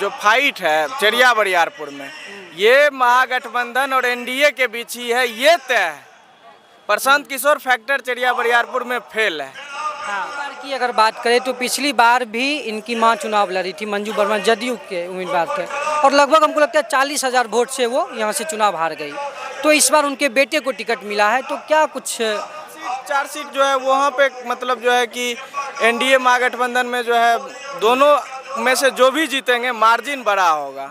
जो फाइट है चरिया बरियारपुर में, ये महागठबंधन और एनडीए के बीच ही है, ये तय है। प्रशांत किशोर फैक्टर चरिया बरियारपुर में फेल है। बार की अगर बात करें तो पिछली बार भी इनकी मां चुनाव लड़ी थी, मंजू वर्मा जदयू के उम्मीदवार थे, और लगभग हमको लगता है 40,000 वोट से वो यहाँ से चुनाव हार गई। तो इस बार उनके बेटे को टिकट मिला है, तो क्या कुछ 4 सीट जो है वहाँ पे मतलब जो है कि एनडीए महागठबंधन में जो है दोनों में से जो भी जीतेंगे मार्जिन बड़ा होगा।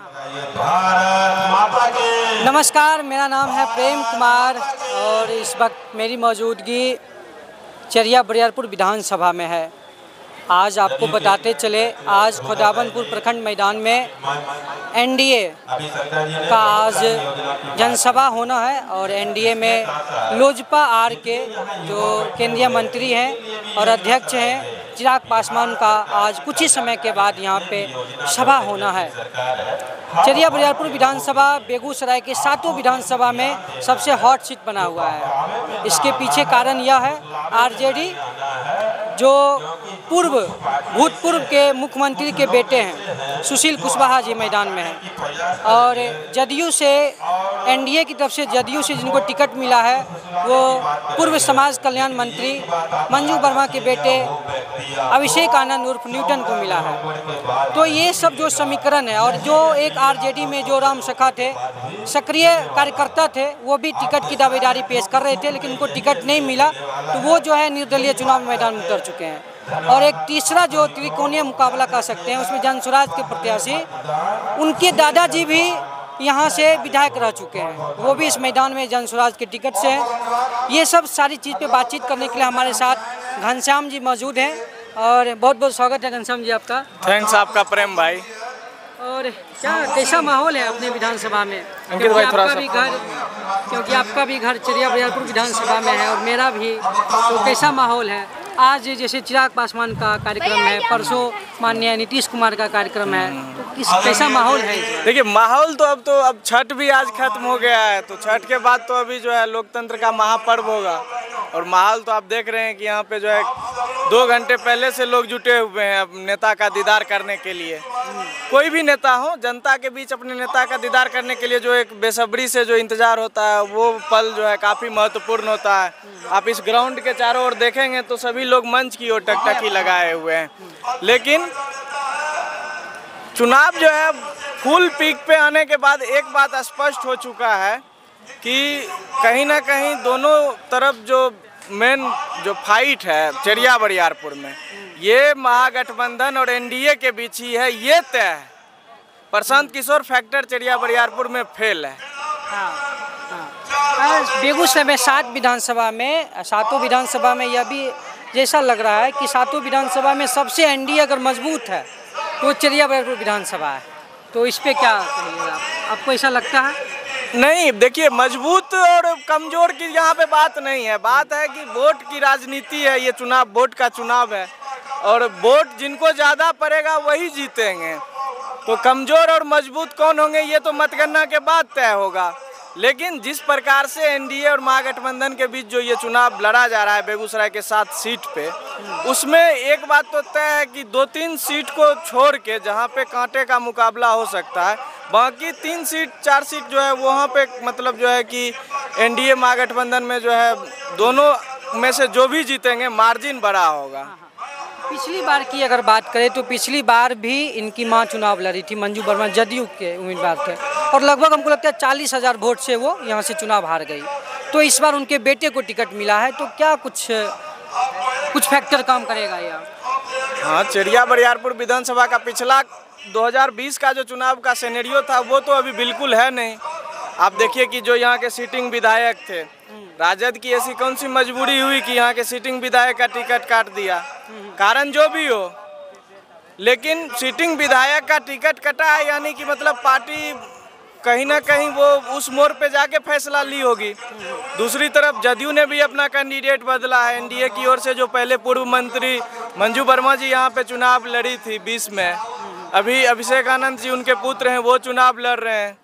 नमस्कार, मेरा नाम है प्रेम कुमार और इस वक्त मेरी मौजूदगी चरिया बरियारपुर विधानसभा में है। आज आपको बताते चले, आज खुदावंदपुर प्रखंड मैदान में एनडीए का आज जनसभा होना है और एनडीए में लोजपा आर के जो केंद्रीय मंत्री हैं और अध्यक्ष हैं चिराग पासवान का आज कुछ ही समय के बाद यहाँ पे सभा होना है। चरिया बरियारपुर विधानसभा बेगूसराय के 7 विधानसभा में सबसे हॉट सीट बना हुआ है। इसके पीछे कारण यह है आरजेडी जो भूतपूर्व के मुख्यमंत्री के बेटे हैं सुशील कुशवाहा जी मैदान में हैं, और जदयू से एनडीए की तरफ से जदयू से जिनको टिकट मिला है वो पूर्व समाज कल्याण मंत्री मंजू वर्मा के बेटे अभिषेक आनंद उर्फ न्यूटन को मिला है। तो ये सब जो समीकरण है, और जो एक आरजेडी में जो राम सखा थे, सक्रिय कार्यकर्ता थे, वो भी टिकट की दावेदारी पेश कर रहे थे, लेकिन उनको टिकट नहीं मिला, तो वो जो है निर्दलीय चुनाव मैदान में उतर चुके हैं। और एक तीसरा जो त्रिकोणीय मुकाबला कह सकते हैं, उसमें जनसुराज के प्रत्याशी उनके दादाजी भी यहाँ से विधायक रह चुके हैं, वो भी इस मैदान में जनसुराज के टिकट से हैं। ये सब सारी चीज़ पे बातचीत करने के लिए हमारे साथ घनश्याम जी मौजूद हैं, और बहुत बहुत स्वागत है घनश्याम जी आपका। थैंक्स आपका प्रेम भाई। और क्या कैसा माहौल है अपने विधानसभा में? क्योंकि आपका भी घर चरिया बरियारपुर विधानसभा में है और मेरा भी, तो कैसा माहौल है? आज जैसे चिराग पासवान का कार्यक्रम है, परसों माननीय नीतीश कुमार का कार्यक्रम है, तो कैसा माहौल है? देखिए, माहौल तो अब छठ भी आज खत्म हो गया है, तो छठ के बाद तो अभी जो है लोकतंत्र का महापर्व होगा, और माहौल तो आप देख रहे हैं कि यहाँ पे जो है 2 घंटे पहले से लोग जुटे हुए हैं अब नेता का दीदार करने के लिए। कोई भी नेता हो, जनता के बीच अपने नेता का दीदार करने के लिए जो एक बेसब्री से जो इंतजार होता है, वो पल जो है काफ़ी महत्वपूर्ण होता है। आप इस ग्राउंड के चारों ओर देखेंगे तो सभी लोग मंच की ओर टकटकी लगाए हुए हैं, लेकिन चुनाव जो है फुल पीक पे आने के बाद एक बात स्पष्ट हो चुका है कि कहीं ना कहीं दोनों तरफ जो मेन जो फाइट है चरिया बरियारपुर में, ये महागठबंधन और एनडीए के बीच ही है, ये तय है। प्रशांत किशोर फैक्टर चरिया बरियारपुर में फेल है। बेगूसराय में 7 विधानसभा में, 7 विधानसभा में यह भी जैसा लग रहा है कि 7 विधानसभा में सबसे एनडीए अगर मजबूत है तो चरिया बरियारपुर विधानसभा है। तो इस पे क्या कहिएगा, आपको ऐसा लगता है? नहीं, देखिए, मजबूत और कमजोर की यहाँ पे बात नहीं है, बात है कि वोट की राजनीति है। ये चुनाव वोट का चुनाव है, और वोट जिनको ज़्यादा पड़ेगा वही जीतेंगे। तो कमजोर और मजबूत कौन होंगे ये तो मतगणना के बाद तय होगा, लेकिन जिस प्रकार से एनडीए और महागठबंधन के बीच जो ये चुनाव लड़ा जा रहा है बेगूसराय के 7 सीट पे, उसमें एक बात तो तय है कि 2-3 सीट को छोड़ के जहाँ पे कांटे का मुकाबला हो सकता है, बाकी 3 सीट 4 सीट जो है वहाँ पे मतलब जो है कि एनडीए महागठबंधन में जो है दोनों में से जो भी जीतेंगे मार्जिन बड़ा होगा। पिछली बार की अगर बात करें तो पिछली बार भी इनकी मां चुनाव लड़ी थी, मंजू वर्मा जदयू के उम्मीदवार थे, और लगभग हमको लगता है 40,000 वोट से वो यहाँ से चुनाव हार गई। तो इस बार उनके बेटे को टिकट मिला है, तो क्या कुछ फैक्टर काम करेगा या? हाँ, चरिया बरियारपुर विधानसभा का पिछला 2020 का जो चुनाव का सिनेरियो था वो तो अभी बिल्कुल है नहीं। आप देखिए कि जो यहाँ के सिटिंग विधायक थे, राजद की ऐसी कौन सी मजबूरी हुई कि यहाँ के सिटिंग विधायक का टिकट काट दिया, कारण जो भी हो, लेकिन सिटिंग विधायक का टिकट कटा है, यानी कि मतलब पार्टी कहीं ना कहीं वो उस मोड़ पे जाके फैसला ली होगी। दूसरी तरफ जदयू ने भी अपना कैंडिडेट बदला है, एनडीए की ओर से जो पहले पूर्व मंत्री मंजू वर्मा जी यहाँ पे चुनाव लड़ी थी 20 में, अभी अभिषेक आनंद जी उनके पुत्र हैं, वो चुनाव लड़ रहे हैं।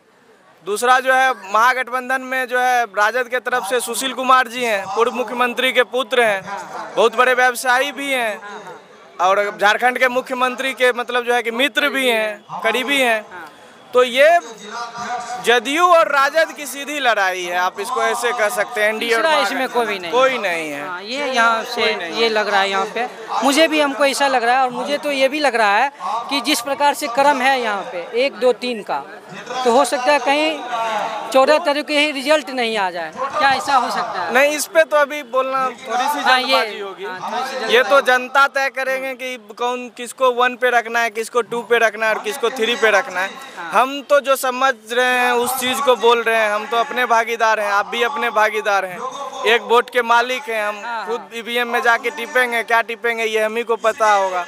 दूसरा जो है महागठबंधन में जो है राजद के तरफ से सुशील कुमार जी हैं, पूर्व मुख्यमंत्री के पुत्र हैं, बहुत बड़े व्यवसायी भी हैं। और झारखंड के मुख्यमंत्री के मतलब जो है कि मित्र भी हैं, करीबी हैं। तो ये जदयू और राजद की सीधी लड़ाई है, आप इसको ऐसे कह सकते हैं। एनडीए और इसमें कोई नहीं है। हाँ, ये यहाँ से ये लग रहा है यहाँ पे, मुझे भी हमको ऐसा लग रहा है। और मुझे तो ये भी लग रहा है कि जिस प्रकार से क्रम है यहाँ पे 1, 2, 3 का, तो हो सकता है कहीं 14 तारीख के ही रिजल्ट नहीं आ जाए, क्या ऐसा हो सकता है? नहीं, इस पे तो अभी बोलना थोड़ी सी जल्दबाजी होगी। ये तो जनता तय करेंगे कि कौन किसको 1 पे रखना है, किसको 2 पे रखना है और किसको 3 पे रखना है। हम तो जो समझ रहे हैं उस चीज़ को बोल रहे हैं, हम तो अपने भागीदार हैं, आप भी अपने भागीदार हैं, एक वोट के मालिक हैं। हम खुद ईवीएम में जाके टिपेंगे, क्या टिपेंगे ये हम ही को पता होगा।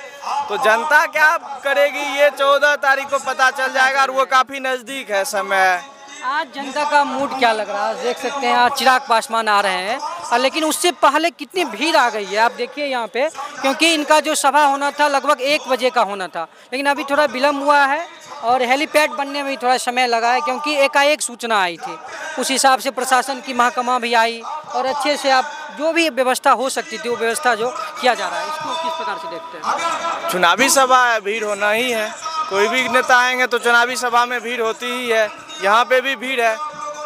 तो जनता क्या करेगी ये 14 तारीख को पता चल जाएगा, और वो काफ़ी नज़दीक है समय। आज जनता का मूड क्या लग रहा है? देख सकते हैं आज चिराग पासवान आ रहे हैं, लेकिन उससे पहले कितनी भीड़ आ गई है आप देखिए यहाँ पे, क्योंकि इनका जो सभा होना था लगभग 1 बजे का होना था, लेकिन अभी थोड़ा विलम्ब हुआ है और हेलीपैड बनने में भी थोड़ा समय लगा है, क्योंकि एकाएक सूचना आई थी। उस हिसाब से प्रशासन की महकमा भी आई और अच्छे से आप जो भी व्यवस्था हो सकती थी वो व्यवस्था जो किया जा रहा है, इसको किस प्रकार से देखते हैं? चुनावी सभा है, भीड़ होना ही है। कोई भी नेता आएंगे तो चुनावी सभा में भीड़ होती ही है, यहाँ पे भी भीड़ है।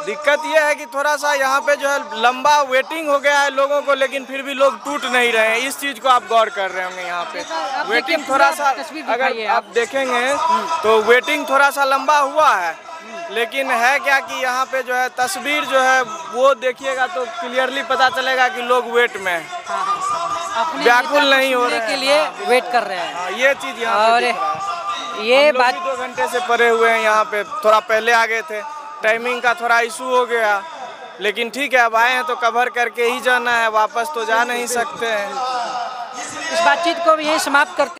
दिक्कत यह है कि थोड़ा सा यहाँ पे जो है लंबा वेटिंग हो गया है लोगों को, लेकिन फिर भी लोग टूट नहीं रहे हैं। इस चीज़ को आप गौर कर रहे होंगे। यहाँ पे वेटिंग थोड़ा सा, अगर आप देखेंगे तो वेटिंग थोड़ा सा लंबा हुआ है, लेकिन है क्या कि यहाँ पे जो है तस्वीर जो है वो देखिएगा तो क्लियरली पता चलेगा कि लोग वेट में व्याकुल नहीं हो रहे के लिए वेट कर रहे हैं। ये चीज़ यहाँ और ये बात 2 घंटे से परे हुए हैं यहाँ पे, थोड़ा पहले आ गए थे, टाइमिंग का थोड़ा इशू हो गया, लेकिन ठीक है अब आए हैं तो कवर करके ही जाना है, वापस तो जा नहीं सकते हैं। इस बातचीत को यही समाप्त करते